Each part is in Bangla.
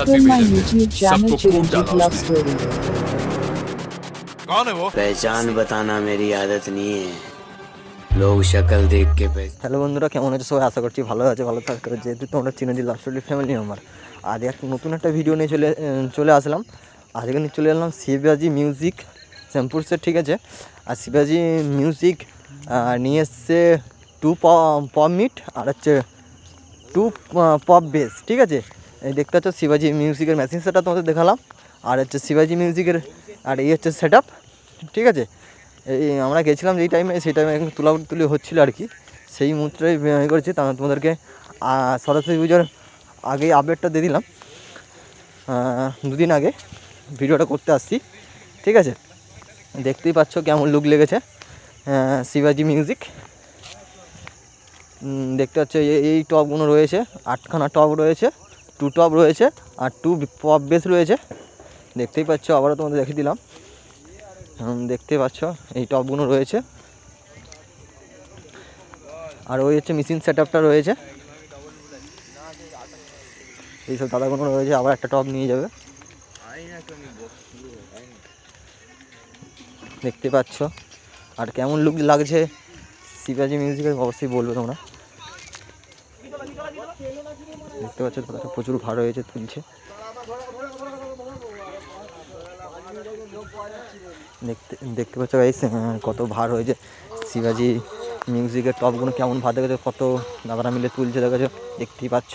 my YouTube channel Chiranjeev Love Story। कौन है वो? पहचान बताना मेरी आदत नहीं है, लोग शक्ल देख के হ্যালো বন্ধুরা, কেমন আছে সবাই? আশা করছি ভালো আছে, ভালো থাকতে হবে। যেহেতু তোমরা চিরঞ্জিত লাভ স্টোরি ফ্যামিলি মেম্বার, আজ একটা নতুন একটা ভিডিও নিয়ে চলে আসলাম। আজকে নিয়ে চলে এলাম শিবাজি মিউজিক শ্যামপুরসের, ঠিক আছে। আর শিবাজি মিউজিক নিয়ে এসছে 2 পপ মিট আর হচ্ছে 2 পপ বেস, ঠিক আছে। এই দেখতে পাচ্ছ শিবাজি মিউজিকের মেশিন সেটআপ তোমাদের দেখালাম, আর হচ্ছে শিবাজি মিউজিকের, আর এই হচ্ছে সেট আপ, ঠিক আছে। এই আমরা গেছিলাম যেই টাইমে, সেই টাইমে এখন তুলি হচ্ছিলো আর কি, সেই মুহূর্তে করেছি। তা তোমাদেরকে সরস্বতী পুজোর আগেই আপডেটটা দিয়ে দিলাম, দুদিন আগে ভিডিওটা করতে আসছি, ঠিক আছে। দেখতেই পাচ্ছ কেমন লুক লেগেছে শিবাজি মিউজিক। দেখতে পাচ্ছ এই টপগুলো রয়েছে, 8খানা টপ রয়েছে, 2 টপ রয়েছে আর 2 পপ বেস রয়েছে। দেখতেই পাচ্ছ, আবারও তোমাদের দেখিয়ে দিলাম। দেখতে পাচ্ছ এই টপগুলো রয়েছে, আর ওই হচ্ছে মেশিন সেট আপটা রয়েছে, এইসব দাদাগুলো রয়েছে। আবার একটা টপ নিয়ে যাবে, দেখতে পাচ্ছ। আর কেমন লুক লাগছে শিবাজি মিউজিকের অবশ্যই বলবে তোমরা। দেখতে পাচ্ছ দাদাটা প্রচুর ভালো হয়েছে, তুলছে। দেখতে পাচ্ছ গাইস কত ভার হয়েছে শিবাজি মিউজিকের টপগুলো, কেমন ভার দেখেছো, কত দাদারা মিলে তুলছে দেখেছো, দেখতেই পাচ্ছ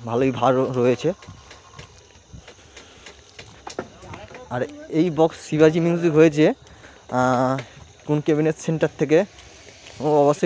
ভালোই ভার রয়েছে। আর এই বক্স শিবাজি মিউজিক হয়েছে কোন ক্যাবিনেট সেন্টার থেকে, ও অবশ্যই